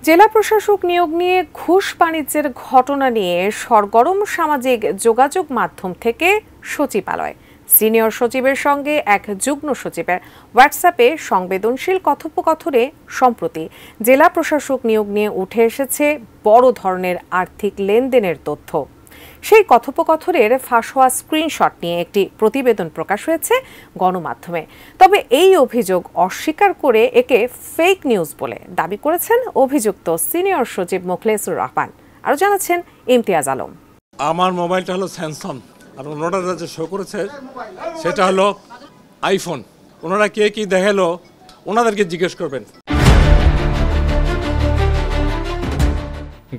জেলা প্রশাসক নিয়োগ নিয়ে ঘুষ বাণিজ্যের ঘটনা নিয়ে সরগরম সামাজিক যোগাযোগ মাধ্যম থেকে সচিবালয় সিনিয়র সচিবের সঙ্গে এক যুগ্ম সচিবের হোয়াটসঅ্যাপে সংবেদনশীল কথোপকথনে সম্প্রতি জেলা প্রশাসক নিয়োগ নিয়ে উঠে এসেছে বড় ধরনের আর্থিক লেনদেনের তথ্য। সেই কথোপকথনের ফাঁস হওয়া স্ক্রিনশট নিয়ে একটি প্রতিবেদন প্রকাশ হয়েছে গণমাধ্যমে। তবে এই অভিযোগ অস্বীকার করে একে ফেক নিউজ বলে দাবি করেছেন অভিযুক্ত সিনিয়র সচিব মোখলেসুর রহমান। আরও জানাচ্ছেন ইমতিয়াজ আলম। আমার মোবাইলটা হলো স্যামসাং আর ওনারা যে শো করেছে সেটা হলো আইফোন। ওনারা কে কি দেখালো ওনাদেরকে জিজ্ঞেস করবেন।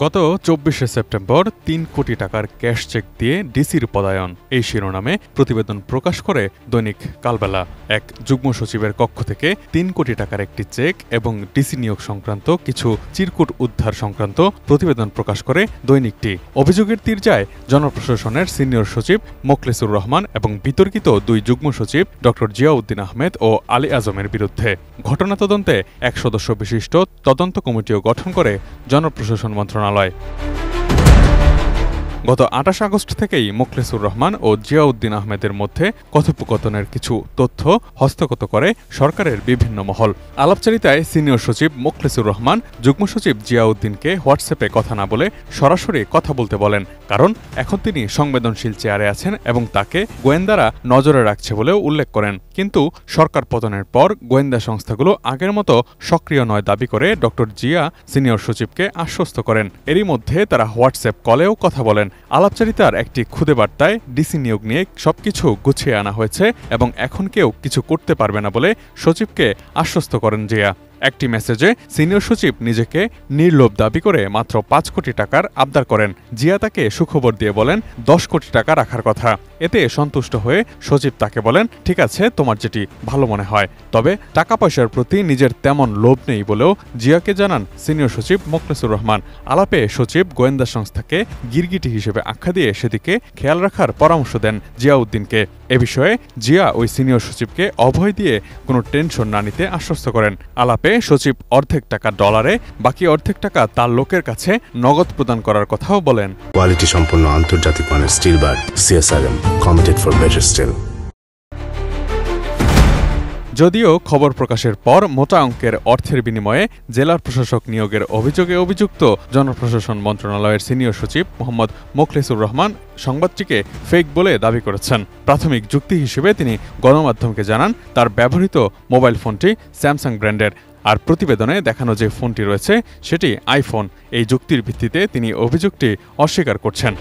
গত 24শে সেপ্টেম্বর ৩ কোটি টাকার ক্যাশ চেক দিয়ে ডিসির পদায়ন এই শিরোনামে প্রতিবেদন প্রকাশ করে দৈনিক কালবেলা। এক যুগ্ম সচিবের কক্ষ থেকে ৩ কোটি টাকার একটি চেক এবং ডিসি নিয়োগ সংক্রান্ত কিছু চিরকুট উদ্ধার সংক্রান্ত প্রতিবেদন প্রকাশ করে দৈনিকটি। অভিযোগের তীর যায় জনপ্রশাসনের সিনিয়র সচিব মোখলেসুর রহমান এবং বিতর্কিত দুই যুগ্ম সচিব ডক্টর জিয়াউদ্দিন আহমেদ ও আলী আজমের বিরুদ্ধে। ঘটনা তদন্তে এক সদস্য বিশিষ্ট তদন্ত কমিটিও গঠন করে জনপ্রশাসন মন্ত্রণালয়। গত ২৮ আগস্ট থেকেই মোখলেসুর রহমান ও জিয়াউদ্দিন আহমেদের মধ্যে কথোপকথনের কিছু তথ্য হস্তগত করে সরকারের বিভিন্ন মহল। আলাপচারিতায় সিনিয়র সচিব মোখলেসুর রহমান যুগ্ম সচিব জিয়াউদ্দিনকে হোয়াটসঅ্যাপে কথা না বলে সরাসরি কথা বলতে বলেন, কারণ এখন তিনি সংবেদনশীল চেয়ারে আছেন এবং তাকে গোয়েন্দারা নজরে রাখছে বলেও উল্লেখ করেন। কিন্তু সরকার পতনের পর গোয়েন্দা সংস্থাগুলো আগের মতো সক্রিয় নয় দাবি করে ডক্টর জিয়া সিনিয়র সচিবকে আশ্বস্ত করেন। এরই মধ্যে তারা হোয়াটসঅ্যাপ কলেও কথা বলেন। আলাপচারিতার একটি খুদে বার্তায় ডিসি নিয়োগ নিয়ে সবকিছু গুছিয়ে আনা হয়েছে এবং এখন কেউ কিছু করতে পারবে না বলে সচিবকে আশ্বস্ত করেন জিয়া। একটি মেসেজে সিনিয়র সচিব নিজেকে নির্লোভ দাবি করে মাত্র ৫ কোটি টাকার আবদার করেন। জিয়া তাকে সুখবর দিয়ে বলেন ১০ কোটি টাকা রাখার কথা। এতে সন্তুষ্ট হয়ে সচিব তাকে বলেন, ঠিক আছে, তোমার যেটি ভালো মনে হয়, তবে টাকা পয়সার প্রতি নিজের তেমন লোভ নেই বলেও জিয়াকে জানান সিনিয়র সচিব মোখলেসুর রহমান। আলাপে সচিব গোয়েন্দা সংস্থাকে গিরগিটি হিসেবে আখ্যা দিয়ে সেদিকে খেয়াল রাখার পরামর্শ দেন জিয়াউদ্দিনকে। এ বিষয়ে জিয়া ওই সিনিয়র সচিবকে অভয় দিয়ে কোনো টেনশন না নিতে আশ্বস্ত করেন। আলাপে সচিব অর্ধেক টাকা ডলারে, বাকি অর্ধেক টাকা তার লোকের কাছে নগদ প্রদান করার কথাও বলেন। কোয়ালিটি সম্পন্ন আন্তর্জাতিক মানের still bar CSRM, committed for better still. যদিও খবর প্রকাশের পর মোটা অঙ্কের অর্থের বিনিময়ে জেলার প্রশাসক নিয়োগের অভিযোগে অভিযুক্ত জনপ্রশাসন মন্ত্রণালয়ের সিনিয়র সচিব মোহাম্মদ মোখলেসুর রহমান সংবাদটিকে ফেক বলে দাবি করেছেন। প্রাথমিক যুক্তি হিসেবে তিনি গণমাধ্যমকে জানান তার ব্যবহৃত মোবাইল ফোনটি স্যামসাং ব্র্যান্ডের, আর প্রতিবেদনে দেখানো যে ফোনটি রয়েছে সেটি আইফোন। এই যুক্তির ভিত্তিতে তিনি অভিযোগটি অস্বীকার করছেন।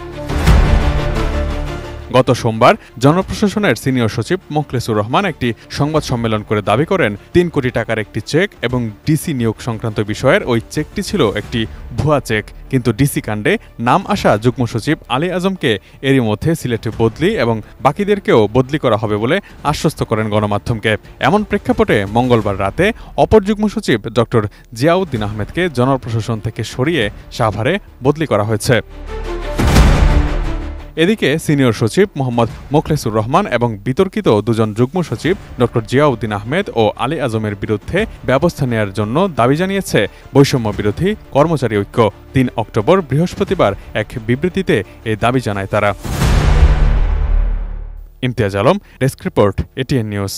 গত সোমবার জনপ্রশাসনের সিনিয়র সচিব মোখলেসুর রহমান একটি সংবাদ সম্মেলন করে দাবি করেন ৩ কোটি টাকার একটি চেক এবং ডিসি নিয়োগ সংক্রান্ত বিষয়ের ওই চেকটি ছিল একটি ভুয়া চেক। কিন্তু ডিসি কাণ্ডে নাম আসা যুগ্ম সচিব আলী আজমকে এরই মধ্যে সিলেটে বদলি এবং বাকিদেরকেও বদলি করা হবে বলে আশ্বস্ত করেন গণমাধ্যমকে। এমন প্রেক্ষাপটে মঙ্গলবার রাতে অপর যুগ্ম সচিব ডক্টর জিয়াউদ্দিন আহমেদকে জনপ্রশাসন থেকে সরিয়ে সাভারে বদলি করা হয়েছে। এদিকে সিনিয়র সচিব মোহাম্মদ মোখলেসুর রহমান এবং বিতর্কিত দুজন যুগ্ম সচিব ডক্টর জিয়াউদ্দিন আহমেদ ও আলী আজমের বিরুদ্ধে ব্যবস্থা নেওয়ার জন্য দাবি জানিয়েছে বৈষম্য বিরোধী কর্মচারী ঐক্য। ৩ অক্টোবর বৃহস্পতিবার এক বিবৃতিতে এই দাবি জানায় তারা। Imtiaz Alam, desk report, ATN news.